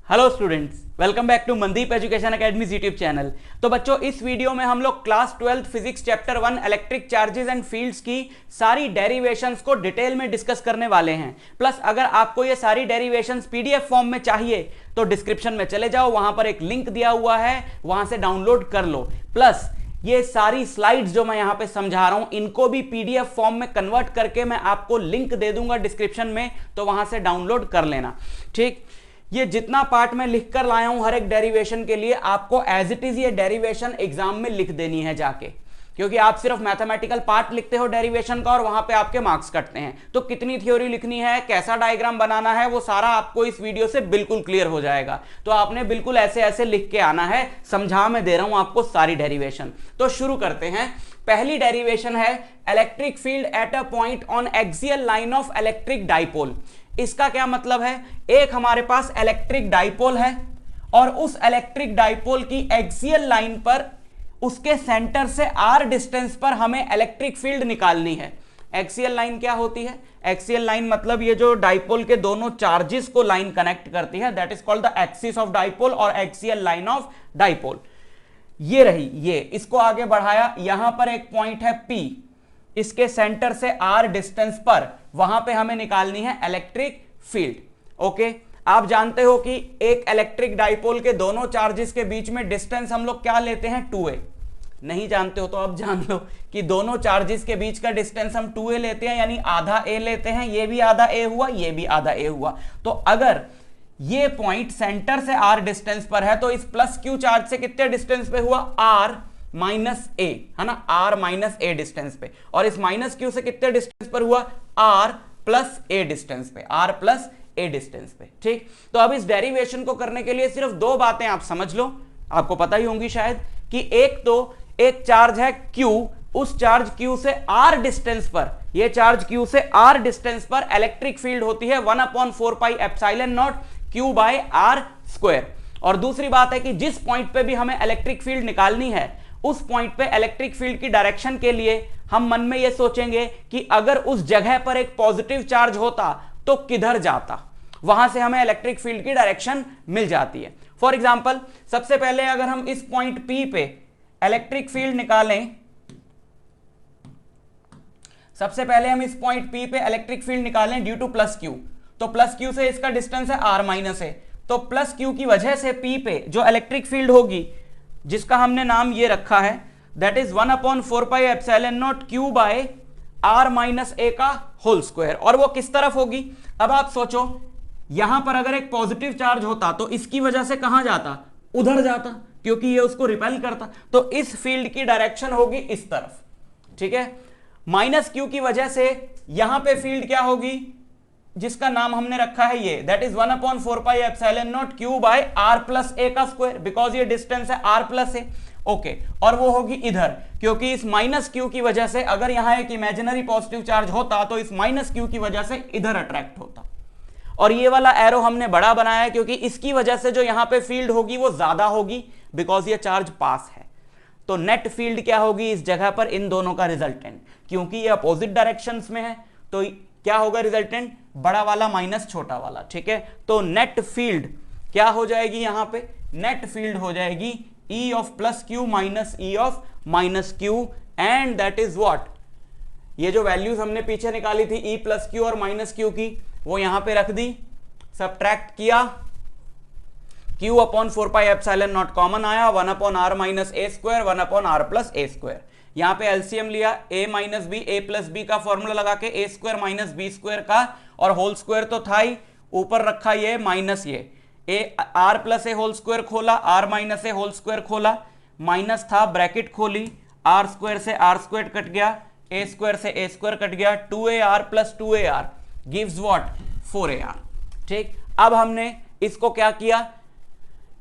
Hello students, welcome back to Mandeep education academy YouTube channel. तो बच्चों, इस वीडियो में हम लोग class 12 physics chapter 1 electric charges and fields की सारी डेरिवेशंस को डिटेल में डिस्कस करने वाले हैं। प्लस अगर आपको ये सारी डेरिवेशंस पीडीएफ फॉर्म में चाहिए तो डिस्क्रिप्शन में चले जाओ, वहां पर एक लिंक दिया हुआ है, वहां से डाउनलोड कर लो। प्लस ये सारी स्लाइड्स जो मैं यहां पे समझा रहा हूं, इनको भी पीडीएफ फॉर्म में कन्वर्ट करके मैं आपको लिंक दे दूंगा डिस्क्रिप्शन में, तो वहां से डाउनलोड कर लेना। ठीक, ये जितना पार्ट मैं लिख कर लाया हूं हर एक डेरिवेशन के लिए, आपको एज इट इज ये डेरिवेशन एग्जाम में लिख देनी है जाके, क्योंकि आप सिर्फ मैथमेटिकल पार्ट लिखते हो डेरिवेशन का और वहां पे आपके मार्क्स कटते हैं। तो कितनी थ्योरी लिखनी है, कैसा डायग्राम बनाना है, वो सारा आपको इस वीडियो से बिल्कुल क्लियर हो जाएगा। तो आपने बिल्कुल ऐसे ऐसे लिख के आना है, समझा मैं दे रहा हूं आपको सारी डेरिवेशन। तो शुरू करते हैं। पहली डेरिवेशन है electric field at a point on axial line of electric dipole. इसका क्या मतलब है? एक हमारे पास इलेक्ट्रिक डाइपोल है और उस इलेक्ट्रिक डाइपोल की एक्सियल लाइन पर उसके सेंटर से r डिस्टेंस पर हमें इलेक्ट्रिक फील्ड निकालनी है। एक्सियल लाइन क्या होती है? एक्सियल लाइन मतलब ये जो डाइपोल के दोनों चार्जेस को लाइन कनेक्ट करती है, that is called the axis of dipole और एक्सियल लाइन ऑफ डाइपोल। ये रही, ये इसको आगे बढ़ाया, यहां पर एक पॉइंट है P, इसके सेंटर से r डिस्टेंस पर वहां पे हमें निकालनी है इलेक्ट्रिक फील्ड। ओके, आप जानते हो कि एक इलेक्ट्रिक डाइपोल के दोनों चार्जेस के बीच में डिस्टेंस हम लोग क्या लेते हैं? 2a। नहीं जानते हो तो अब जान लो कि दोनों चार्जेस के बीच का डिस्टेंस हम 2a लेते हैं, यानी आधा a लेते हैं। ये भी आधा a हुआ, ये भी आधा a हुआ। तो अगर ये पॉइंट सेंटर से r डिस्टेंस पर है तो इस प्लस q चार्ज से कितने डिस्टेंस पे हुआ? r माइनस a, है ना, r माइनस a डिस्टेंस पे। और इस माइनस q से कितने डिस्टेंस पर हुआ? r प्लस a डिस्टेंस पे, r प्लस a डिस्टेंस पे। ठीक, तो अब इस डेरिवेशन को करने के लिए सिर्फ दो बातें आप समझ लो, आपको पता ही होंगी शायद, कि एक तो एक चार्ज है q, उस चार्ज q से r डिस्टेंस पर, ये चार्ज q से r डिस्टेंस पर इलेक्ट्रिक फील्ड होती है 1/4 pi epsilon naught q by r square. और दूसरी बात है कि जिस पॉइंट पे भी हमें इलेक्ट्रिक फील्ड निकालनी है, उस पॉइंट पे इलेक्ट्रिक फील्ड की डायरेक्शन के लिए हम मन में ये सोचेंगे कि अगर उस जगह पर एक पॉजिटिव चार्ज होता तो किधर जाता, वहां से हमें इलेक्ट्रिक फील्ड की डायरेक्शन मिल जाती है। फॉर एग्जांपल, सबसे पहले अगर हम इस पॉइंट P पे इलेक्ट्रिक फील्ड निकालें, सबसे पहले हम इस पॉइंट P पे इलेक्ट्रिक फील्ड निकालें ड्यू टू प्लस Q, तो प्लस Q से इसका डिस्टेंस है r माइनस है, तो प्लस Q की वजह से P पे जो इलेक्ट्रिक फील्ड होगी, जिसका हमने नाम ये रखा है, that is 1/4 pi epsilon naught q by r minus a का होल स्क्वायर। और वो किस तरफ होगी? अब आप सोचो, यहां पर अगर एक पॉजिटिव चार्ज होता तो इसकी वजह से कहां जाता? उधर जाता, क्योंकि ये उसको रिपेल करता। तो इस फील्ड की डायरेक्शन होगी इस तरफ। ठीक है, माइनस q की वजह से यहां पे फील्ड क्या होगी, जिसका नाम हमने रखा है ये, that is 1/4 pi epsilon naught q by r plus a का स्क्वायर, बिकॉज ये डिस्टेंस है r प्लस a। ओके, और वो होगी इधर, क्योंकि इस माइनस q की वजह से अगर यहां एक इमेजिनरी पॉजिटिव चार्ज होता तो इस माइनस q की वजह से इधर अट्रैक्ट होता। और ये वाला एरो हमने बड़ा बनाया है क्योंकि इसकी वजह से जो यहां पे फील्ड होगी वो ज्यादा होगी, बिकॉज ये चार्ज पास है। तो नेट फील्ड क्या होगी इस जगह पर? इन दोनों का रिजल्टेंट, क्योंकि ये अपोजिट डायरेक्शंस में है, तो क्या होगा रिजल्टेंट? बड़ा वाला माइनस छोटा वाला। ठीक है, तो नेट फील्ड क्या हो जाएगी यहां पे? नेट फील्ड हो जाएगी E of plus Q minus E of minus Q, and that is what? ये जो वैल्यूज हमने पीछे निकाली थी E प्लस क्यू और माइनस क्यू की, वो यहां पे रख दी, सबट्रैक्ट किया, q upon 4 pi epsilon not common आया, 1/r minus a square 1/r plus a square. यहां पे एलसीएम लिया, a minus b, a plus b का फॉर्मूला लगा के a square minus b square का, और होल स्क्वायर तो था ही, ऊपर रखा ये माइनस ये a r plus a whole square खोला, r minus a whole square खोला, माइनस था, ब्रैकेट खोली, r स्क्वायर से r स्क्वायर कट गया, a स्क्वायर से a स्क्वायर कट गया, 2ar plus 2ar gives what? 4ar। ठीक, अब हमने इसको क्या किया,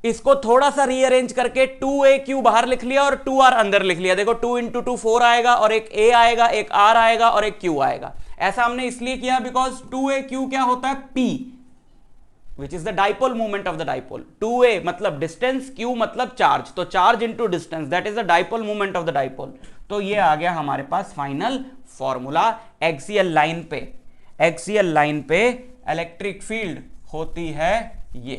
इसको थोड़ा सा रीअरेंज करके 2aq बाहर लिख लिया और 2r अंदर लिख लिया। देखो 2 × 2 4 आएगा, और एक a आएगा, एक r आएगा और एक q आएगा। ऐसा हमने इसलिए किया बिकॉज 2aq क्या होता है? p, which is the dipole moment of the dipole। 2a मतलब डिस्टेंस, q मतलब चार्ज, तो charge into distance, that is the dipole moment of the dipole. तो ये आ गया हमारे पास फाइनल फॉर्मूला। एक्सियल लाइन पे इलेक्ट्रिक फील्ड होती है ये।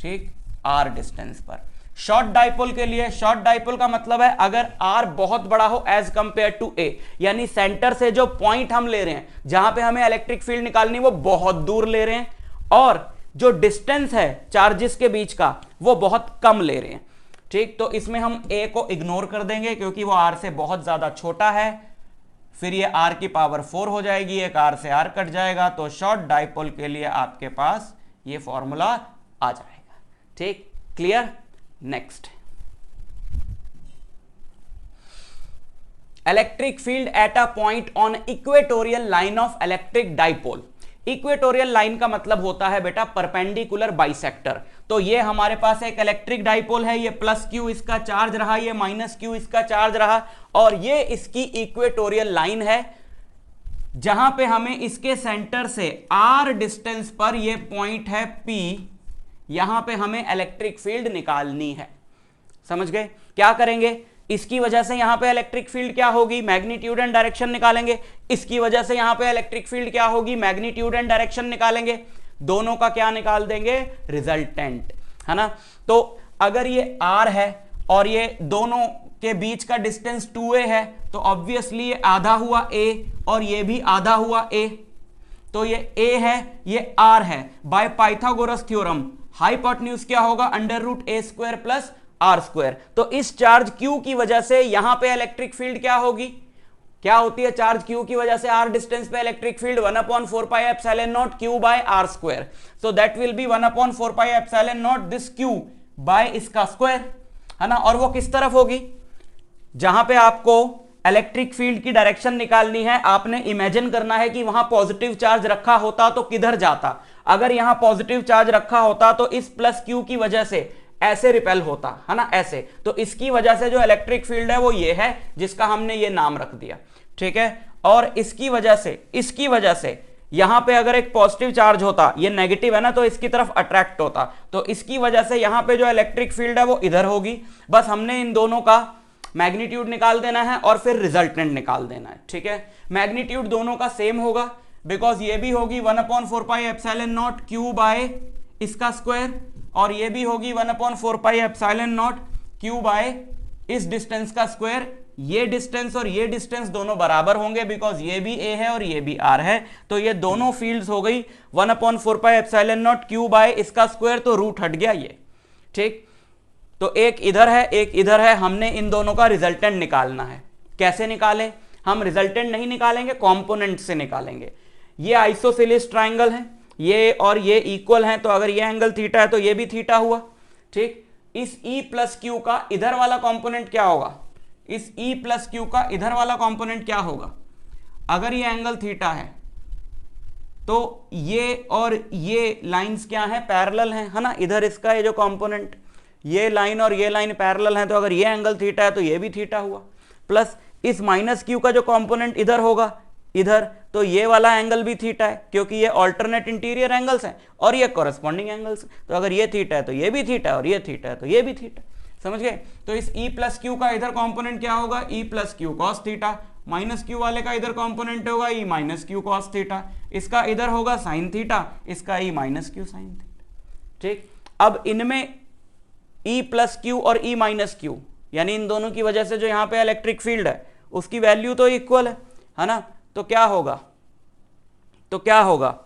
ठीक, r डिस्टेंस पर। शॉर्ट डाइपोल के लिए, शॉर्ट डाइपोल का मतलब है अगर r बहुत बड़ा हो एज कंपेयर टू a, यानी सेंटर से जो पॉइंट हम ले रहे हैं जहां पे हमें इलेक्ट्रिक फील्ड निकालनी वो बहुत दूर ले रहे हैं, और जो डिस्टेंस है चार्जेस के बीच का वो बहुत कम ले रहे हैं। ठीक, तो इसमें हम a को इग्नोर कर देंगे क्योंकि वो r से बहुत ज्यादा छोटा है, फिर ये r की पावर 4 हो जाएगी, एक r से r कट जाएगा, तो शॉर्ट डाइपोल के लिए आपके पास ये फॉर्मूला आ जाएगा। ठीक, clear. Next, electric field at a point on equatorial line of electric dipole. Equatorial line का मतलब होता है बेटा परपेंडिकुलर बाइसेक्टर। तो ये हमारे पास एक इलेक्ट्रिक डाइपोल है, ये प्लस क्यू इसका चार्ज रहा, ये माइनस क्यू इसका चार्ज रहा, और ये इसकी इक्वेटोरियल लाइन है जहां पे हमें इसके सेंटर से r डिस्टेंस पर ये पॉइंट है P, यहां पे हमें इलेक्ट्रिक फील्ड निकालनी है। समझ गए? क्या करेंगे, इसकी वजह से यहां पे इलेक्ट्रिक फील्ड क्या होगी, मैग्नीट्यूड एंड डायरेक्शन निकालेंगे, इसकी वजह से यहां पे इलेक्ट्रिक फील्ड क्या होगी, मैग्नीट्यूड एंड डायरेक्शन निकालेंगे, दोनों का क्या निकाल देंगे, रिजल्टेंट, है ना। तो अगर ये r है और ये दोनों के बीच का डिस्टेंस 2a है, तो ऑब्वियसली ये आधा हुआ a और ये भी आधा हुआ a, तो ये a है ये r है। बाय पाइथागोरस थ्योरम हाइपोटेन्यूज क्या होगा, under root a square plus r square. तो इस चार्ज q की वजह से यहां पे इलेक्ट्रिक फील्ड क्या होगी, क्या होती है, चार्ज q की वजह से r डिस्टेंस पे electric field 1/4 pi epsilon naught q by r square. So that will be 1/4 pi epsilon naught this q by इसका स्क्वायर, है ना। और वो किस तरफ होगी, जहां पे आपको इलेक्ट्रिक फील्ड की डायरेक्शन निकालनी है, आपने इमेजिन करना है कि वहां पॉजिटिव चार्ज रखा होता तो किधर जाता। अगर यहां पॉजिटिव चार्ज रखा होता तो इस प्लस क्यू की वजह से ऐसे रिपेल होता, है ना, ऐसे। तो इसकी वजह से जो इलेक्ट्रिक फील्ड है वो ये है जिसका हमने ये नाम रख दिया, ठीक है। और इसकी वजह से यहां पे अगर एक पॉजिटिव चार्ज होता, ये नेगेटिव है ना, तो इसकी तरफ अट्रैक्ट होता, तो इसकी वजह से यहां पे जो इलेक्ट्रिक फील्ड है वो इधर होगी। बस हमने इन दोनों का मैग्नीट्यूड निकाल देना है और फिर रिजल्टेंट निकाल देना है, ठीक है। मैग्नीट्यूड दोनों का सेम होगा बिकॉज ये भी होगी 1/4 pi epsilon naught q by इसका स्क्वायर, और ये भी होगी 1/4 pi epsilon naught q by इस डिस्टेंस का स्क्वायर। ये डिस्टेंस और ये डिस्टेंस दोनों बराबर होंगे बिकॉज ये भी a है और ये भी r है, तो ये दोनों फील्ड्स हो गई 1/4 pi epsilon naught q by इसका स्क्वायर, तो रूट हट गया ये, ठीक। तो एक इधर है एक इधर है, हमने इन दोनों का रिजल्टेंट निकालना है। कैसे निकालें, हम रिजल्टेंट नहीं निकालेंगे, कंपोनेंट से निकालेंगे। ये आइसोसेलेस ट्राइंगल है, ये और ये इक्वल हैं, तो अगर ये एंगल थीटा है तो ये भी थीटा हुआ, ठीक। इस E प्लस क्यू का इधर वाला कंपोनेंट क्या होगा, इस E प्लस क्यू का इधर वाला कंपोनेंट क्या होगा, अगर ये एंगल थीटा है तो ये और ये लाइंस क्या है, पैरेलल हैं, है ना। इधर इसका ये जो कंपोनेंट, ये लाइन और ये लाइन पैरेलल हैं, तो अगर ये एंगल थीटा है तो ये भी थीटा हुआ। प्लस इस माइनस क्यू का जो कंपोनेंट इधर होगा इधर, तो ये वाला एंगल भी थीटा है क्योंकि ये अल्टरनेट इंटीरियर एंगल्स हैं और ये कॉरेस्पॉन्डिंग एंगल्स, तो अगर ये थीटा है तो ये भी थीटा है और ये थीटा है तो ये भी थीटा, समझ गए। तो इस E प्लस क्यू का इधर कंपोनेंट क्या होगा, E plus Q cos theta, minus Q वाले का इधर कंपोनेंट होगा E minus Q cos theta, इसका इधर होगा साइन थीटा, इसका E minus Q sine theta, ठीक। अब इनमें E प्लस क्यू और E माइनस क्यू, यानी इन दोनों की वजह से जो यहाँ पे इलेक्ट्रिक फील्ड है उसकी वैल्यू तो इक्वल है ना, तो क्या होगा,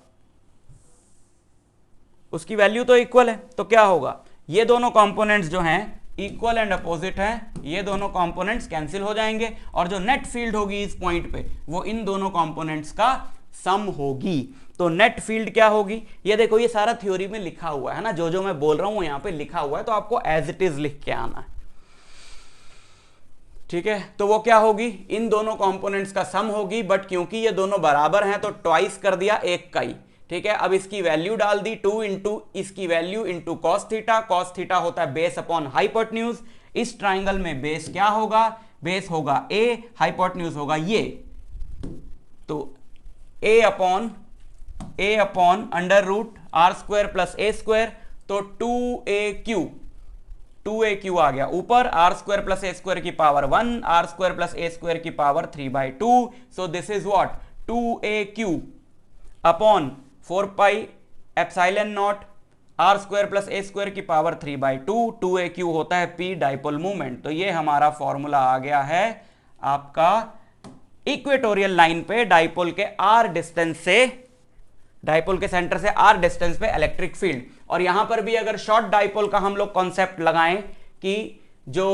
उसकी वैल्यू तो इक्वल है, तो क्या होगा, ये दोनों कंपोनेंट्स जो हैं इक्वल एंड अपोजिट हैं, ये दोनों कंपोनेंट्स कैंसिल हो जाएंगे और जो नेट फील्ड होगी इस पॉइंट पे वो इन दोनों कंपोनेंट्स का सम होगी। तो नेट फील्ड क्या होगी, ये देखो ये सारा थ्योरी में लिखा हुआ है ना, जो जो मैं बोल रहा हूं यहां पे लिखा हुआ है, तो आपको एज इट इज लिख के आना है, ठीक है। तो वो क्या होगी, इन दोनों कंपोनेंट्स का सम होगी, बट क्योंकि ये दोनों बराबर हैं तो ट्वाइस कर दिया एक का ही, ठीक है। अब इसकी वैल्यू डाल दी 2 इंटू इसकी वैल्यू इंटू कॉस थीटा होता है बेस अपॉन हाइपोटेन्यूज। इस ट्राइंगल में बेस क्या होगा, बेस होगा a, हाइपोटेन्यूज होगा ये, तो a upon under root r square plus a square, तो 2aq आ गया ऊपर, r square plus a square की power 1, r square plus a square की power 3/2, so this is what 2aq upon 4 pi epsilon not r square plus a square की power 3/2, 2a/q होता है p dipole movement. तो ये हमारा formula आ गया है आपका इक्वेटोरियल लाइन पे डाइपोल के आर डिस्टेंस से, डाइपोल के सेंटर से आर डिस्टेंस पे इलेक्ट्रिक फील्ड। और यहां पर भी अगर शॉर्ट डाइपोल का हम लोग कॉन्सेप्ट लगाएं कि जो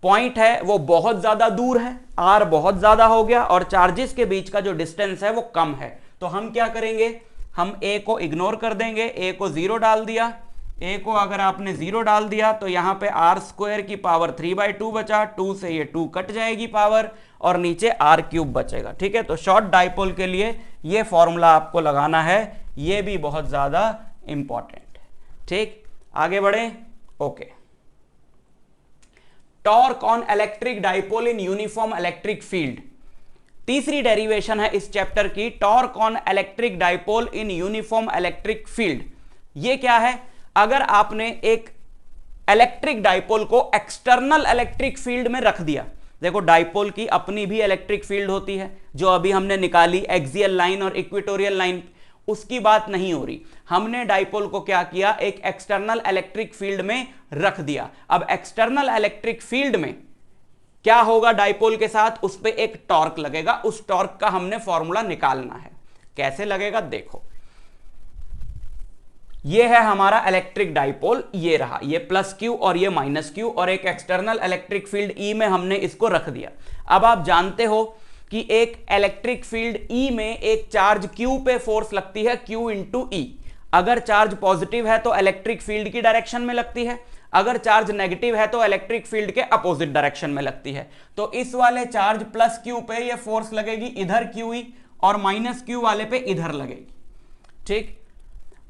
पॉइंट है वो बहुत ज्यादा दूर है, आर बहुत ज्यादा हो गया और चार्जेस के बीच का जो डिस्टेंस है वो कम है, तो हम क्या करेंगे, हम ए को इग्नोर कर देंगे, ए को 0 डाल दिया। ए को अगर आपने 0 डाल दिया तो यहां पे आर स्क्वायर की पावर 3/2 बचा, 2 से ये 2 कट जाएगी पावर और नीचे आर क्यूब बचेगा। ठीक है, तो शॉर्ट डाइपोल के लिए ये फॉर्मूला आपको लगाना है, ये भी बहुत ज्यादा इंपॉर्टेंट है। ठीक, आगे बढ़े। Okay, torque on electric dipole in uniform electric field. तीसरी डेरिवेशन है इस चैप्टर की, torque on electric dipole in uniform electric field. ये क्या है, अगर आपने एक इलेक्ट्रिक डाइपोल को एक्सटर्नल इलेक्ट्रिक फील्ड में रख दिया, देखो डाइपोल की अपनी भी इलेक्ट्रिक फील्ड होती है जो अभी हमने निकाली, एक्सियल लाइन और इक्वेटोरियल लाइन, उसकी बात नहीं हो रही। हमने डाइपोल को क्या किया, एक एक्सटर्नल इलेक्ट्रिक फील्ड में रख दिया। अब एक्सटर्नल इलेक्ट्रिक फील्ड में क्या होगा, डाइपोल के साथ उस पे एक टॉर्क लगेगा, उस टॉर्क का हमने फॉर्मूला निकालना है। कैसे लगेगा देखो, ये है हमारा इलेक्ट्रिक डाइपोल, ये रहा, ये प्लस क्यू और ये माइनस क्यू और एक एक्सटर्नल इलेक्ट्रिक फील्ड ई में हमने इसको रख दिया। अब आप जानते हो कि एक इलेक्ट्रिक फील्ड ई में एक चार्ज क्यू पे फोर्स लगती है, क्यू इंटू ई। अगर चार्ज पॉजिटिव है तो इलेक्ट्रिक फील्ड की डायरेक्शन में लगती है, अगर चार्ज नेगेटिव है तो इलेक्ट्रिक फील्ड के अपोजिट डायरेक्शन में लगती है। तो इस वाले चार्ज प्लस क्यू पे ये फोर्स लगेगी इधर क्यू ई और माइनस क्यू वाले पे इधर लगेगी। ठीक,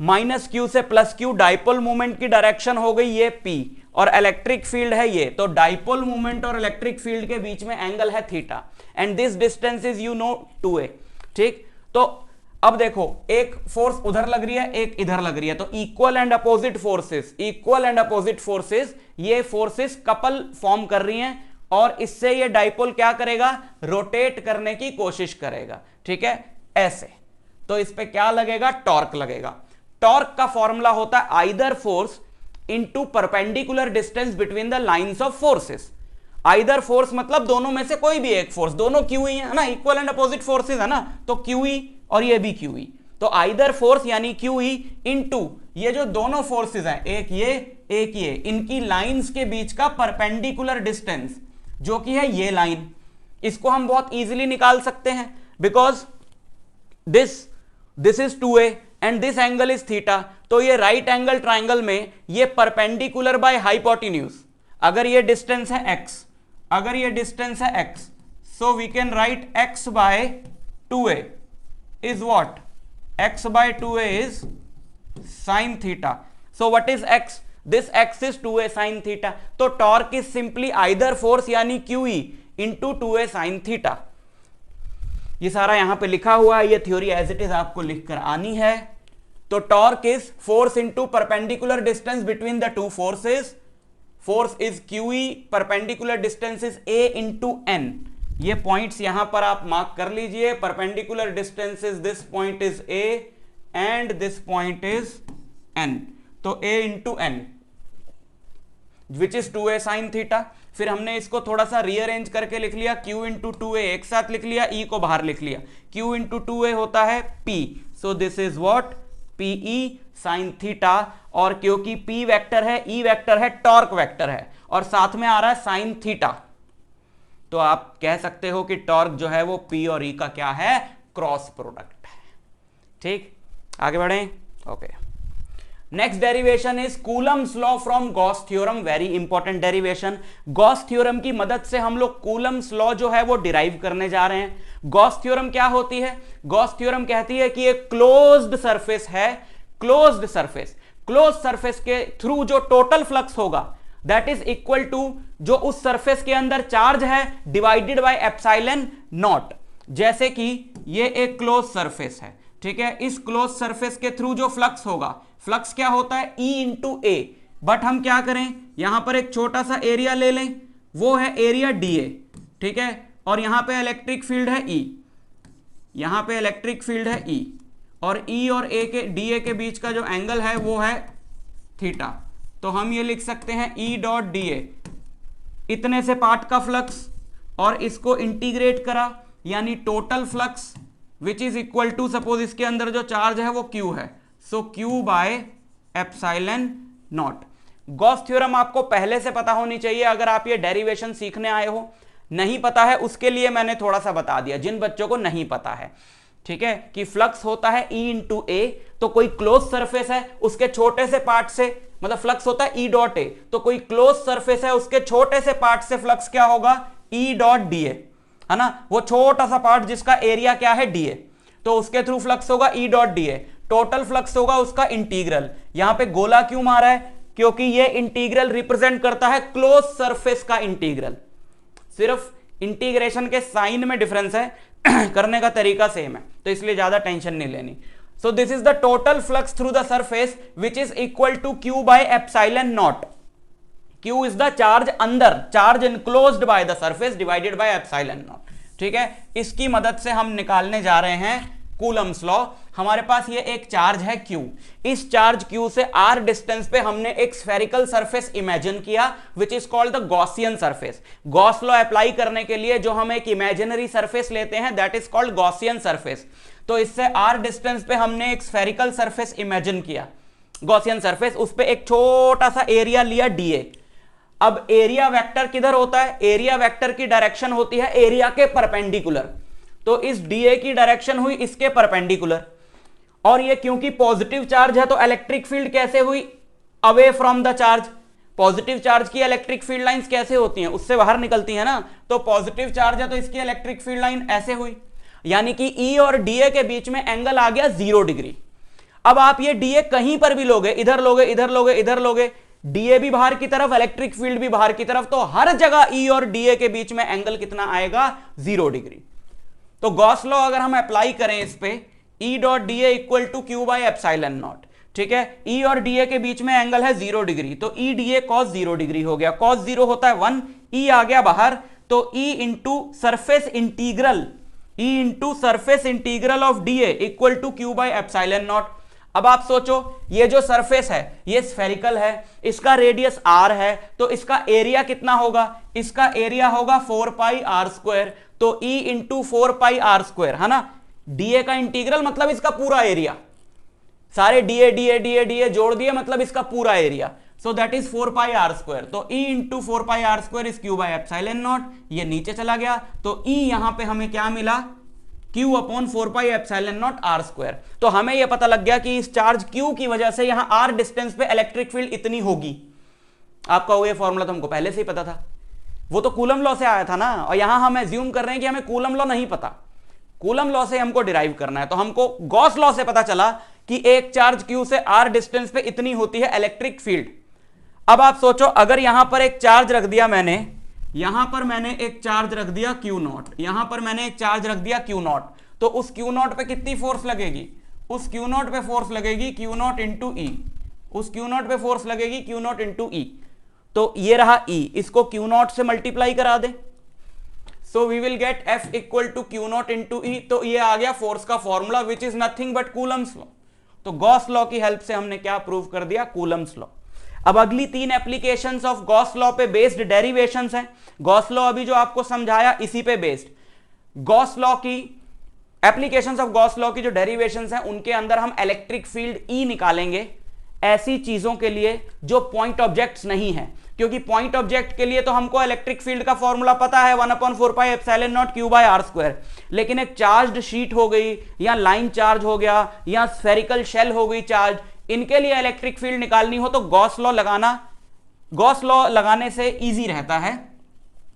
माइनस क्यू से प्लस क्यू डाइपोल मूवमेंट की डायरेक्शन हो गई ये P और इलेक्ट्रिक फील्ड है ये, तो डाइपोल मूवमेंट और इलेक्ट्रिक फील्ड के बीच में एंगल है theta and this distance is you know 2a। ठीक, तो अब देखो एक फोर्स उधर लग रही है, एक इधर लग रही है, तो equal and opposite forces, equal and opposite forces, ये फोर्सेस कपल फॉर्म कर रही हैं और इससे ये डाइपोल क्या करेगा, रोटेट करने की कोशिश करेगा। ठीक है, ऐसे, तो इस पे क्या लगेगा, टॉर्क लगेगा। टॉर्क का फॉर्मूला होता है either force into perpendicular distance between the lines of forces. Either force मतलब दोनों में से कोई भी एक फोर्स, दोनों क्यू ई है ना, इक्वल एंड अपोजिट फोर्सेस है ना, तो क्यू ई और ये भी क्यू ई, तो आइदर फोर्स यानी क्यू ई इनटू ये जो दोनों फोर्सेस हैं, एक ये, इनकी लाइंस के बीच का परपेंडिकुलर डिस्टेंस जो कि है ये लाइन, इसको हम बहुत इजीली निकाल सकते हैं because this is 2a and this angle is theta. तो ये राइट एंगल ट्राइंगल में ये परपेंडिकुलर बाय हाइपोटेन्यूज, अगर ये डिस्टेंस है x, अगर ये डिस्टेंस है x, so we can write x by 2a is what, x by 2a is sin theta. So what is x, this x is 2a sin theta. तो torque is simply either force यानी QE into 2a sin theta. ये सारा यहां पे लिखा हुआ है, ये थ्योरी एज इट इज आपको लिखकर आनी है। तो torque is force into perpendicular distance between the two forces, force is QE, perpendicular distance is A into N। ये पॉइंट्स यहां पर आप मार्क कर लीजिए, perpendicular distance is this point is A and this point is N, तो A into N which is 2a sin theta. फिर हमने इसको थोड़ा सा रीअरेंज करके लिख लिया, Q इंटू 2a एक साथ लिख लिया, E को बाहर लिख लिया, Q इंटू 2a होता है P, so this is what PE sin theta. और क्योंकि P वेक्टर है, E वेक्टर है, टॉर्क वेक्टर है और साथ में आ रहा है sin थीटा, तो आप कह सकते हो कि टॉर्क जो है वो P और E का क्या है, क्रॉस प्रोडक्ट है। ठीक, आगे बढ़ें। Okay, next derivation is Coulomb's law from Gauss theorem, very important derivation. Gauss theorem की मदद से हम लोग कूलम्स लॉ जो है वो डिराइव करने जा रहे हैं। गॉस थ्योरम क्या होती है, गॉस थ्योरम कहती है कि एक क्लोज्ड सरफेस है, क्लोज्ड सरफेस, क्लोज सरफेस के थ्रू जो टोटल फ्लक्स होगा दैट इज इक्वल टू जो उस सरफेस के अंदर चार्ज है डिवाइडेड बाय एप्सिलॉन नॉट। जैसे कि ये एक क्लोज सरफेस है, ठीक है, इस क्लोज सरफेस के थ्रू जो फ्लक्स होगा, फ्लक्स क्या होता है E इंटू ए, बट हम क्या करें, यहां पर एक छोटा सा एरिया ले लें, वो है एरिया DA, ठीक है, और यहां पे इलेक्ट्रिक फील्ड है E, यहां पे इलेक्ट्रिक फील्ड है E, और ई और ए के डी ए के बीच का जो एंगल है वो है थीटा। तो हम ये लिख सकते हैं ई डॉट डी ए, इतने से पार्ट का फ्लक्स और इसको इंटीग्रेट करा, यानी total flux which is equal to, suppose इसके अंदर जो चार्ज है वो क्यू है, so Q by epsilon nought. Gauss theorem आपको पहले से पता होनी चाहिए अगर आप ये डेरिवेशन सीखने आए हो। नहीं पता है उसके लिए मैंने थोड़ा सा बता दिया, जिन बच्चों को नहीं पता है, ठीक है, कि फ्लक्स होता है E इंटू ए, तो कोई क्लोज सरफेस है उसके छोटे से पार्ट से, मतलब फ्लक्स होता है E डॉट ए, तो कोई क्लोज सरफेस है उसके छोटे से पार्ट से फ्लक्स क्या होगा, E डॉट डी ए, है ना, वो छोटा सा पार्ट जिसका एरिया क्या है डी ए, तो उसके थ्रू फ्लक्स होगा E डॉट डी ए। टोटल फ्लक्स होगा उसका इंटीग्रल। यहां पे गोला क्यों मारा है, क्योंकि ये इंटीग्रल रिप्रेजेंट करता है क्लोज सरफेस का इंटीग्रल। सिर्फ इंटीग्रेशन के साइन में डिफरेंस है, करने का तरीका सेम है, तो इसलिए ज्यादा टेंशन नहीं लेनी। So this is the total flux through the surface which is equal to Q by epsilon not. Q is the charge अंदर, charge enclosed by the surface divided by epsilon not, ठीक है। इसकी मदद से हम निकालने जा रहे हैं कूलम्स लॉ। हमारे पास ये एक चार्ज है Q, इस चार्ज Q से r डिस्टेंस पे हमने एक स्फेरिकल सरफेस इमेजिन किया which is called the Gaussian surface. Gauss law apply करने के लिए जो हम एक इमेजिनरी सरफेस लेते हैं that is called Gaussian surface. तो इससे r डिस्टेंस पे हमने एक स्फेरिकल सरफेस इमेजिन किया, गॉसियन सरफेस, उस पे एक छोटा सा एरिया लिया dA। अब एरिया वेक्टर किधर होता है, एरिया वेक्टर की डायरेक्शन होती है एरिया के परपेंडिकुलर, तो इस dA की डायरेक्शन हुई इसके परपेंडिकुलर। और ये क्योंकि पॉजिटिव चार्ज है तो इलेक्ट्रिक फील्ड कैसे हुई, away from the charge. Positive charge की इलेक्ट्रिक फील्ड लाइंस कैसे होती हैं, उससे बाहर निकलती है ना, तो पॉजिटिव चार्ज है तो इसकी इलेक्ट्रिक फील्ड लाइन ऐसे हुई, यानी कि E और dA के बीच में एंगल आ गया 0 डिग्री। अब आप ये dA कहीं पर भी लोगे, इधर लोगे, इधर लोगे, इधर लोगे, dA भी बाहर की तरफ, इलेक्ट्रिक फील्ड भी बाहर की तरफ, तो हर जगह E और dA के बीच में एंगल कितना आएगा, 0 डिग्री। तो गॉस लॉ अगर हम अप्लाई करें इस पे, E dot D A equal to Q by epsilon not, ठीक है। E और dA के बीच में एंगल है 0 डिग्री, तो E dA कॉस 0 डिग्री हो गया, कॉस 0 होता है 1, E आ गया बाहर, तो E into surface integral, E into surface integral of dA equal to Q by epsilon naught. अब आप सोचो, ये जो सरफेस है ये स्फेरिकल है, इसका रेडियस r है, तो इसका एरिया कितना होगा, इसका एरिया होगा 4 पाई r स्क्वायर, तो E इंटू 4 पाई r स्क्वायर, है ना। dA का इंटीग्रल मतलब इसका पूरा एरिया, सारे dA dA dA dA जोड़ दिए मतलब इसका पूरा area, so that is 4 pi r square. तो E into 4 pi r square is Q by epsilon naught, ये नीचे चला गया, तो E यहां पे हमें क्या मिला, Q upon 4 pi epsilon not r square. तो हमें यह पता लग गया कि इस चार्ज Q की वजह से यहां r डिस्टेंस पे इलेक्ट्रिक फील्ड इतनी होगी। आपका ये फॉर्मूला तो हमको पहले से ही पता था, वो तो कूलम लॉ से आया था ना, और यहां हम एज्यूम कर रहे हैं कि हमें कूलम लॉ नहीं पता, कूलम लॉ से हमको डिराइव करना है। तो हमको गॉस लॉ से पता चला कि एक चार्ज Q से r डिस्टेंस पे इतनी होती है इलेक्ट्रिक फील्ड। अब आप सोचो, अगर यहां पर एक चार्ज रख दिया मैंने, यहां पर मैंने एक चार्ज रख दिया Q0, यहां पर मैंने एक चार्ज रख दिया Q0, तो उस Q0 पे कितनी फोर्स लगेगी, उस Q0 पे फोर्स लगेगी Q0 इंटू ई, उस Q0 पे फोर्स लगेगी Q0 इंटू ई। तो ये रहा E, इसको Q0 से मल्टीप्लाई करा दे, so we will get F equal to Q0 into E. तो ये आ गया फोर्स का formula which is nothing but Coulomb's law. तो गॉस लॉ की हेल्प से हमने क्या प्रूव कर दिया, कूलम्स लॉ। अब अगली 3 एप्लीकेशंस ऑफ गॉस लॉ पे बेस्ड डेरिवेशंस हैं। गॉस लॉ अभी जो आपको समझाया इसी पे बेस्ड, गॉस लॉ की एप्लीकेशंस ऑफ गॉस लॉ की जो डेरिवेशंस हैं उनके अंदर हम इलेक्ट्रिक फील्ड E निकालेंगे ऐसी चीजों के लिए जो पॉइंट ऑब्जेक्ट्स नहीं है, क्योंकि पॉइंट ऑब्जेक्ट के लिए तो हमको इलेक्ट्रिक फील्ड का फॉर्मूला पता है 1/4 pi epsilon not Q by r square, लेकिन एक चार्ज्ड शीट हो गई या लाइन चार्ज हो गया या स्फेरिकल शेल हो गई चार्ज, इनके लिए इलेक्ट्रिक फील्ड निकालनी हो तो गॉस लॉ लगाने से इजी रहता है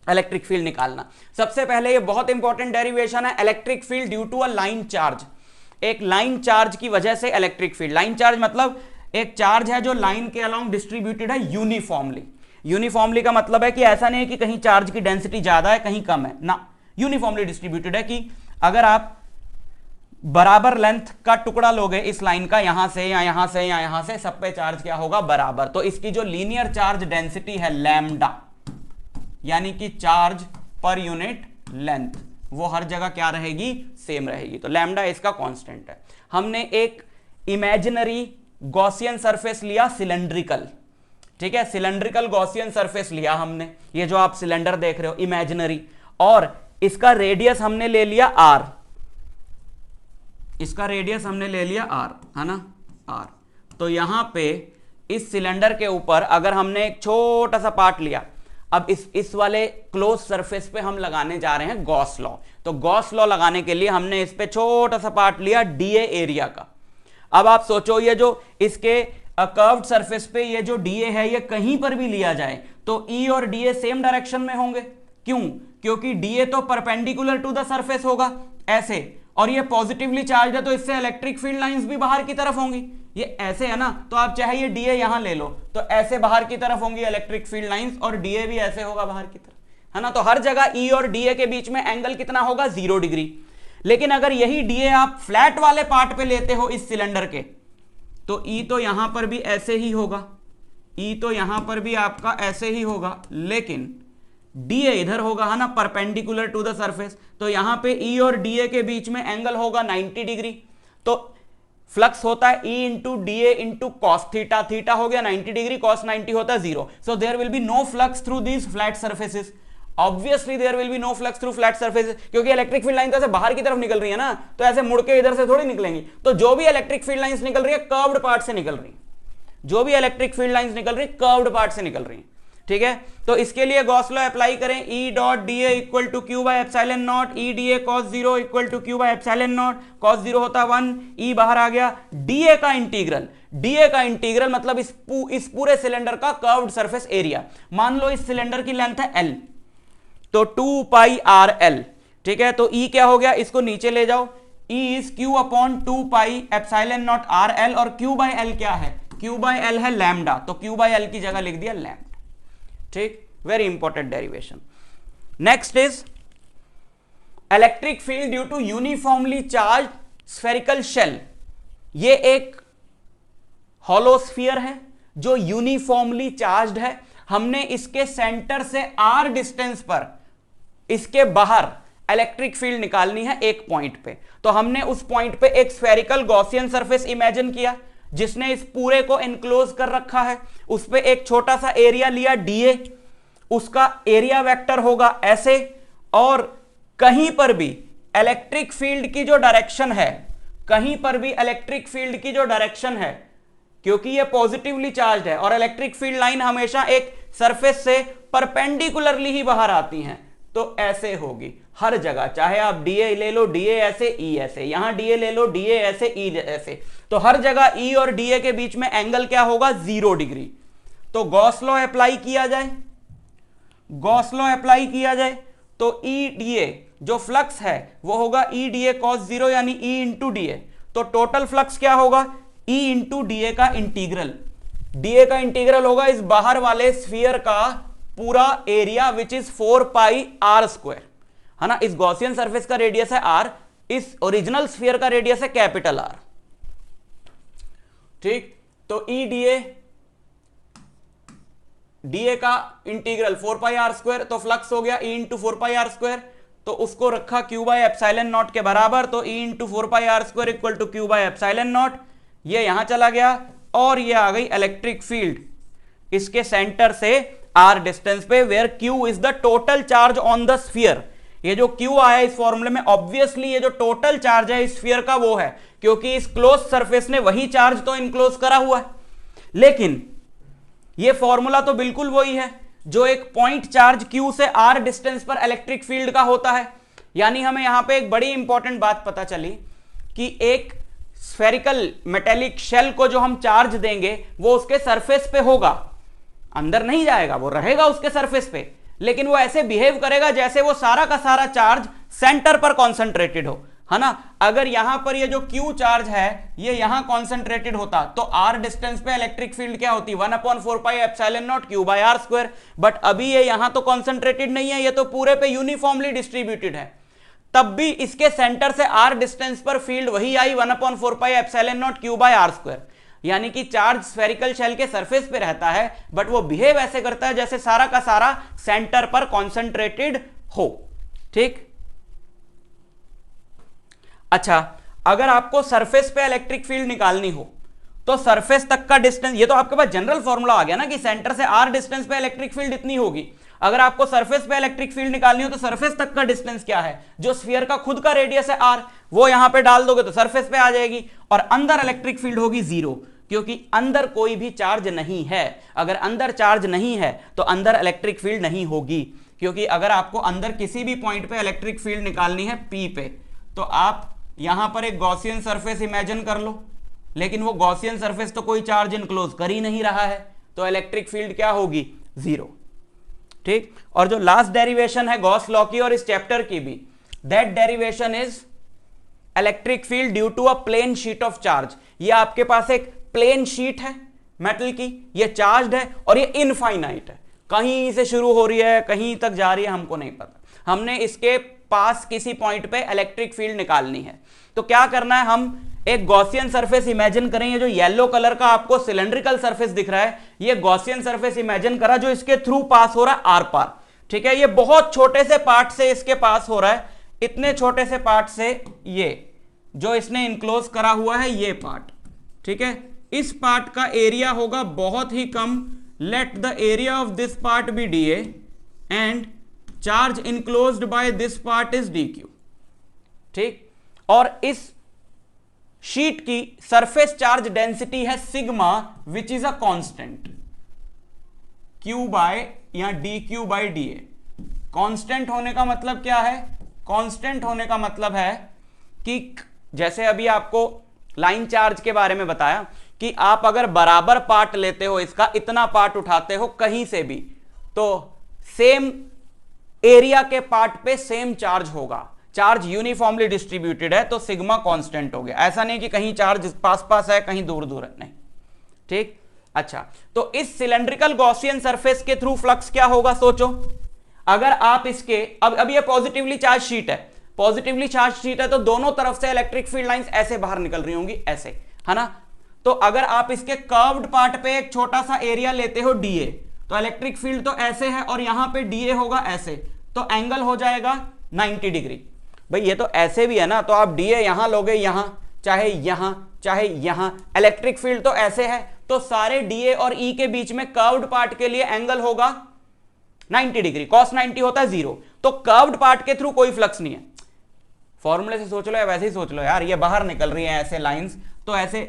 इलेक्ट्रिक फील्ड निकालना। सबसे पहले ये बहुत इंपॉर्टेंट डेरिवेशन है, electric field due to a line charge. एक लाइन चार्ज की वजह से इलेक्ट्रिक फील्ड, लाइन चार्ज मतलब एक चार्ज है जो लाइन के अलोंग डिस्ट्रीब्यूटेड है यूनिफॉर्मली। यूनिफॉर्मली का मतलब है कि ऐसा नहीं है कि कहीं चार्ज की डेंसिटी ज्यादा है कहीं कम है ना, यूनिफॉर्मली डिस्ट्रीब्यूटेड है, कि अगर आप बराबर लेंथ का टुकड़ा लोगे इस लाइन का, यहां से या यहां से या यहां से, सब पे चार्ज क्या होगा, बराबर। तो इसकी जो लीनियर चार्ज डेंसिटी है लैम्डा, यानी कि चार्ज पर यूनिट लेंथ, वो हर जगह क्या रहेगी, सेम रहेगी। तो लैम्डा इसका कांस्टेंट है। हमने एक इमेजिनरी गॉसियन सरफेस लिया सिलेंड्रिकल, ठीक है, सिलेंड्रिकल गॉसियन सरफेस लिया हमने, ये जो आप सिलेंडर देख रहे हो इमेजिनरी, और इसका रेडियस हमने ले लिया आर, इसका रेडियस हमने ले लिया आर, है ना, आर। तो यहां पे इस सिलेंडर के ऊपर अगर हमने एक छोटा सा पार्ट लिया, अब इस वाले क्लोज सरफेस पे हम लगाने जा रहे हैं गॉस लॉ। तो गॉस लॉ लगाने के लिए हमने इस पे छोटा सा पार्ट लिया डीए एरिया का। अब आप सोचो ये जो इसके कर्व्ड सरफेस पे ये जो डीए है ये कहीं पर भी लिया जाए तो ई और डीए सेम डायरेक्शन में होंगे। क्यों? क्योंकि डीए तो परपेंडिकुलर टू द सरफेस होगा ऐसे, और ये पॉजिटिवली चार्ज है तो इससे इलेक्ट्रिक फील्ड लाइंस भी बाहर की तरफ होंगी। ये ऐसे है ना, तो आप चाहे ये डीए यहां ले लो तो ऐसे बाहर की तरफ होंगी इलेक्ट्रिक फील्ड लाइंस, और डीए भी ऐसे होगा बाहर की तरफ, है ना। तो हर जगह ई और डीए के बीच में एंगल कितना होगा, 0 डिग्री। लेकिन अगर यही डीए आप फ्लैट वाले पार्ट पे लेते हो इस सिलेंडर के, तो ई तो यहां पर भी ऐसे ही होगा, ई तो यहां पर भी आपका ऐसे ही होगा, लेकिन डीए इधर होगा, है ना, परपेंडिकुलर टू द सरफेस। तो यहां पे ई और डीए के बीच में एंगल होगा 90 डिग्री। तो फ्लक्स होता है E into d A into cos theta, theta हो गया 90 डिग्री, कॉस 90 होता है 0। So there will be no flux through these flat surfaces. Obviously there will be no flux through flat surfaces, क्योंकि electric field line तो ऐसे बाहर की तरफ निकल रही है ना, तो ऐसे मुड़ के इधर से थोड़ी निकलेंगी। तो जो भी इलेक्ट्रिक फील्ड लाइंस निकल रही है कर्व्ड पार्ट से निकल रही है, जो भी इलेक्ट्रिक फील्ड लाइंस निकल रही है कर्व्ड पार्ट से निकल रही है, ठीक है। तो इसके लिए गॉस लॉ अप्लाई करें, E dot d A equal to Q by epsilon naught, E d A cos 0 equal to Q by epsilon naught, cos 0 होता है 1, ई बाहर आ गया, डीए का इंटीग्रल, डीए का इंटीग्रल मतलब इस पूरे सिलेंडर का कर्व्ड सरफेस एरिया। मान लो इस सिलेंडर की लेंथ है एल, तो 2 पाई आर एल, ठीक है। तो ई क्या हो गया, इसको नीचे ले जाओ, E is Q upon 2 pi epsilon not R L, और क्यू बाय एल क्या है, क्यू बाय एल है लैम्डा, तो क्यू बाय एल की जगह लिख दिया लैम्डा, ठीक। Very important derivation. Next is electric field due to uniformly charge spherical shell. ये एक हॉलो स्फीयर है जो यूनिफॉर्मली चार्ज्ड है। हमने इसके सेंटर से आर डिस्टेंस पर इसके बाहर इलेक्ट्रिक फील्ड निकालनी है एक पॉइंट पे। तो हमने उस पॉइंट पे एक स्फेरिकल गॉसियन सरफेस इमेजिन किया जिसने इस पूरे को एनक्लोज कर रखा है। उस पे एक छोटा सा एरिया लिया डीए, उसका एरिया वेक्टर होगा ऐसे, और कहीं पर भी इलेक्ट्रिक फील्ड की जो डायरेक्शन है, कहीं पर भी इलेक्ट्रिक फील्ड की जो डायरेक्शन है, क्योंकि ये पॉजिटिवली चार्ज है और इलेक्ट्रिक फील्ड लाइन हमेशा एक सरफेस से परपेंडिकुलरली ही बाहर आती हैं, तो ऐसे होगी हर जगह। चाहे आप डीए ले लो, डीए ऐसे, ई ऐसे, यहां डीए ले लो, डीए ऐसे, ई ऐसे, तो हर जगह ई और डीए के बीच में एंगल क्या होगा, 0 डिग्री। तो गॉस लॉ अप्लाई किया जाए, गॉस लॉ अप्लाई किया जाए तो ई डीए जो फ्लक्स है वो होगा ई डीए कॉस 0 यानी E into D. A total flux क्या होगा, ई इंटू डीए का इंटीग्रल, डीए का इंटीग्रल होगा इस बाहर वाले स्फीयर का पूरा area which is 4 pi R square, है ना। इस गॉसियन सरफेस का रेडियस है आर, इस ओरिजिनल स्फीयर का रेडियस है कैपिटल आर, ठीक। तो ई डीए, डीए का इंटीग्रल 4 पाई आर स्क्वायर, तो फ्लक्स हो गया E into 4 pi R square, तो उसको रखा क्यू बाय एप्सिलॉन नॉट के बराबर, तो E into 4 pi R square equal to Q by epsilon naught. ये यहां चला गया और ये आ गई इलेक्ट्रिक फील्ड इसके सेंटर से आर डिस्टेंस पे, where Q is the total charge on the sphere. ये जो क्यू आया इस फॉर्मूले में, ऑब्वियसली ये जो टोटल चार्ज है इस स्फीयर का वो है, क्योंकि इस क्लोज सरफेस ने वही चार्ज तो इनक्लोज करा हुआ है। लेकिन ये फॉर्मूला तो बिल्कुल वही है जो एक पॉइंट चार्ज क्यू से आर डिस्टेंस पर इलेक्ट्रिक फील्ड का होता है। यानी हमें यहां पे एक बड़ी इंपॉर्टेंट बात पता चली कि एक स्फेरिकल मेटेलिक शेल को जो हम चार्ज देंगे वो उसके सरफेस पे होगा, अंदर नहीं जाएगा, वो रहेगा उसके सरफेस पे, लेकिन वो ऐसे बिहेव करेगा जैसे वो सारा का सारा चार्ज सेंटर पर कॉन्सेंट्रेटेड हो, है ना। अगर यहां पर ये जो Q चार्ज है ये यहां कॉन्सेंट्रेटेड होता तो R डिस्टेंस पे इलेक्ट्रिक फील्ड क्या होती, 1/4 pi epsilon naught Q by R square. But अभी ये यहां तो कॉन्सेंट्रेटेड नहीं है, ये तो पूरे पे यूनिफॉर्मली डिस्ट्रीब्यूटेड है, तब भी इसके सेंटर से R डिस्टेंस पर फील्ड वही आई 1/4 pi epsilon naught Q by R square. यानी कि चार्ज स्फेरिकल शेल के सरफेस पे रहता है बट वो बिहेव ऐसे करता है जैसे सारा का सारा सेंटर पर कॉन्सेंट्रेटेड हो, ठीक। अच्छा, अगर आपको सरफेस पे इलेक्ट्रिक फील्ड निकालनी हो तो सरफेस तक का डिस्टेंस, ये तो आपके पास जनरल फॉर्मूला आ गया ना कि सेंटर से r डिस्टेंस पे इलेक्ट्रिक फील्ड इतनी होगी। अगर आपको सरफेस पे इलेक्ट्रिक फील्ड निकालनी हो तो सरफेस तक का डिस्टेंस क्या है, जो स्फीयर का खुद का रेडियस है r, वो यहां पे डाल दोगे तो सरफेस पे आ जाएगी। और अंदर इलेक्ट्रिक फील्ड होगी जीरो, क्योंकि अंदर कोई भी चार्ज नहीं है। अगर अंदर चार्ज नहीं है तो अंदर इलेक्ट्रिक फील्ड नहीं होगी, क्योंकि अगर आपको अंदर किसी भी पॉइंट पे इलेक्ट्रिक फील्ड निकालनी है P पे, तो आप यहां पर एक गॉसियन सरफेस इमेजिन कर लो, लेकिन वो गॉसियन सरफेस तो कोई चार्ज इनक्लोज कर ही नहीं रहा है, तो इलेक्ट्रिक फील्ड क्या होगी, जीरो। ठीक, और जो लास्ट डेरिवेशन है गॉस लॉ की और इस चैप्टर की भी, that derivation is electric field due to a plane sheet of charge. ये आपके पास एक प्लेन शीट है मेटल की, ये चार्ज्ड है और ये इनफाइनाइट है, कहीं से शुरू हो रही है कहीं तक जा रही है हमको नहीं पता। हमने इसके पास किसी पॉइंट पे इलेक्ट्रिक फील्ड निकालनी है, तो क्या करना है, हम एक गॉसियन सरफेस इमेजिन करें। जो येलो कलर का आपको सिलेंड्रिकल सरफेस दिख रहा है, ये गॉसियन सरफेस इमेजिन करा जो इसके थ्रू पास हो रहा है आर पार। ठीक है, ये बहुत छोटे से पार्ट से इसके पास हो रहा है, इतने छोटे से पार्ट से ये जो इसने इनक्लोज करा हुआ है ये पार्ट। ठीक है, इस पार्ट का एरिया होगा बहुत ही कम, let the area of this part be dA and charge enclosed by this part is dQ। ठीक, और इस शीट की सरफेस चार्ज डेंसिटी है sigma which is a constant, Q by या dQ बाय dA। कांस्टेंट होने का मतलब क्या है, कांस्टेंट होने का मतलब है कि जैसे अभी आपको लाइन चार्ज के बारे में बताया कि आप अगर बराबर पार्ट लेते हो, इसका इतना पार्ट उठाते हो कहीं से भी, तो सेम एरिया के पार्ट पे सेम चार्ज होगा, चार्ज यूनिफॉर्मली डिस्ट्रीब्यूटेड है, तो सिग्मा कांस्टेंट हो गया। ऐसा नहीं कि कहीं चार्ज पास पास है कहीं दूर दूर है, नहीं। ठीक, अच्छा, तो इस सिलेंड्रिकल गॉसियन सरफेस के थ्रू फ्लक्स क्या होगा सोचो। अगर आप इसके अब ये पॉजिटिवली चार्ज शीट है, पॉजिटिवली चार्ज शीट है तो दोनों तरफ से इलेक्ट्रिक फील्ड लाइंस ऐसे बाहर निकल रही होंगी, ऐसे, है ना। तो अगर आप इसके कर्व्ड पार्ट पे एक छोटा सा एरिया लेते हो dA, तो इलेक्ट्रिक फील्ड तो ऐसे है और यहां पे dA होगा ऐसे, तो एंगल हो जाएगा 90 डिग्री। भाई ये तो ऐसे भी है ना, तो आप dA यहां लोगे, यहां चाहे यहां चाहे यहां, इलेक्ट्रिक फील्ड तो ऐसे है, तो सारे dA और E के बीच में कर्व्ड पार्ट के लिए एंगल होगा 90 डिग्री, cos 90 होता है 0, तो कर्व्ड पार्ट के थ्रू कोई फ्लक्स नहीं है। फॉर्मूले से सोच लो या वैसे ही सोच लो यार, ये बाहर निकल रही है ऐसे लाइंस, तो ऐसे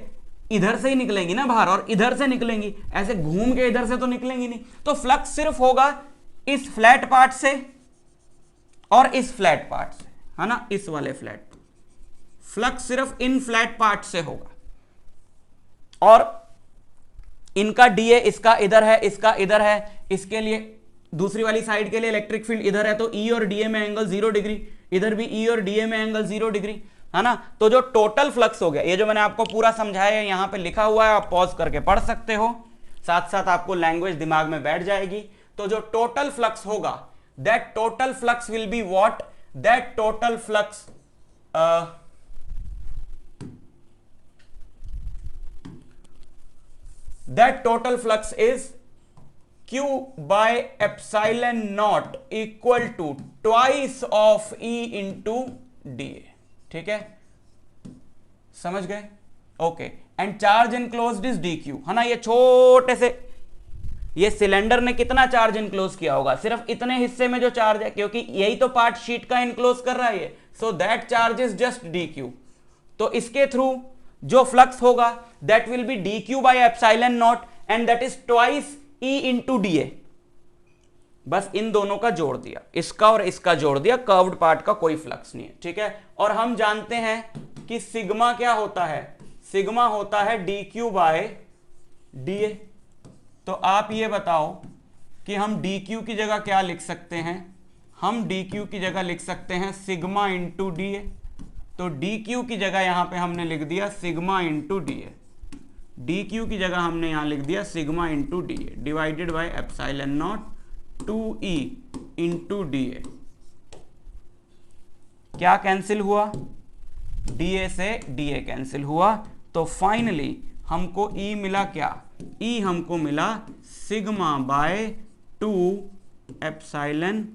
इधर से ही निकलेंगी ना बाहर और इधर से निकलेंगी, ऐसे घूम के इधर से तो निकलेंगी नहीं। तो फ्लक्स सिर्फ होगा इस फ्लैट पार्ट से और इस फ्लैट पार्ट से, है ना, इस वाले फ्लैट, फ्लक्स सिर्फ इन फ्लैट पार्ट से होगा। और इनका dA इसका इधर है, इसका इधर है, इसके लिए दूसरी वाली साइड के लिए इलेक्ट्रिक फील्ड इधर है, तो E और dA में एंगल 0 डिग्री, इधर भी E और dA में एंगल 0 डिग्री, है ना। तो जो टोटल फ्लक्स हो गया, ये जो मैंने आपको पूरा समझाया है यहां पे लिखा हुआ है, आप पॉज करके पढ़ सकते हो, साथ साथ आपको लैंग्वेज दिमाग में बैठ जाएगी। तो जो टोटल फ्लक्स होगा, that total flux will be what, that total flux that total flux is Q by epsilon naught equal to twice of E into dA। ठीक है, समझ गए, okay. And charge enclosed is dQ, है ना। ये छोटे से, ये सिलेंडर ने कितना चार्ज इनक्लोज किया होगा, सिर्फ इतने हिस्से में जो चार्ज है, क्योंकि यही तो पार्ट शीट का इनक्लोज कर रहा है ये, so that charge is just dQ। तो इसके थ्रू जो फ्लक्स होगा that will B dQ bye epsilon not and that is twice E into dA। बस इन दोनों का जोड़ दिया, इसका और इसका जोड़ दिया, कर्व्ड पार्ट का कोई फ्लक्स नहीं है। ठीक है, और हम जानते हैं कि सिग्मा क्या होता है, सिग्मा होता है dQ बाय dA। तो आप ये बताओ कि हम dQ की जगह क्या लिख सकते हैं, हम dQ की जगह लिख सकते हैं सिग्मा इंटू dA। तो dQ की जगह यहां पे हमने लिख दिया सिग्मा इंटू dA, dQ की जगह हमने यहां लिख दिया sigma into dA divided by epsilon not 2E into dA। क्या कैंसिल हुआ, dA से dA कैंसिल हुआ, तो फाइनली हमको E मिला क्या, E हमको मिला सिग्मा बाय 2 एप्सिलॉन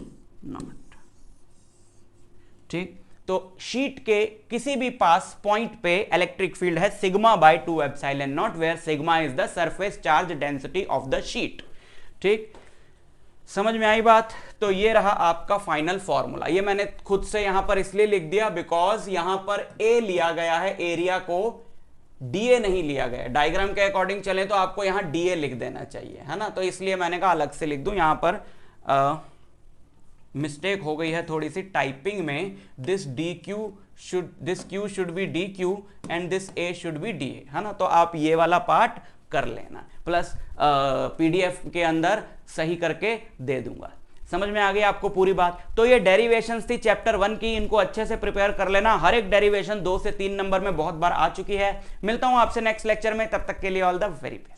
नॉट। ठीक, तो शीट के किसी भी पास पॉइंट पे इलेक्ट्रिक फील्ड है sigma by 2 epsilon naught, where sigma is the surface charge density of the sheet. ठीक, समझ में आई बात? तो ये रहा आपका फाइनल फॉर्मूला। ये मैंने खुद से यहां पर इसलिए लिख दिया बिकॉज यहां पर ए लिया गया है, एरिया को डीए नहीं लिया गया। डायग्राम के अकॉर्डिंग चले तो आपको यहां डीए लिख देना चाहिए, है ना? तो इसलिए मैंने कहा अलग से लिख दूं। यहां पर मिस्टेक हो गई है थोड़ी सी टाइपिंग में। This Q should be D Q and this A should be D A, है ना? तो आप ये वाला पार्ट कर लेना, प्लस पीडीएफ के अंदर सही करके दे दूंगा। समझ में आ गई आपको पूरी बात? तो ये डेरिवेशंस थी चैप्टर 1 की, इनको अच्छे से प्रिपेयर कर लेना। हर एक डेरिवेशन 2 से 3 नंबर में बहुत बार आ चुकी है। मिलता हूं आपसे नेक्स्ट लेक्चर में, तब तक के लिए ऑल द वेरी बेस्ट।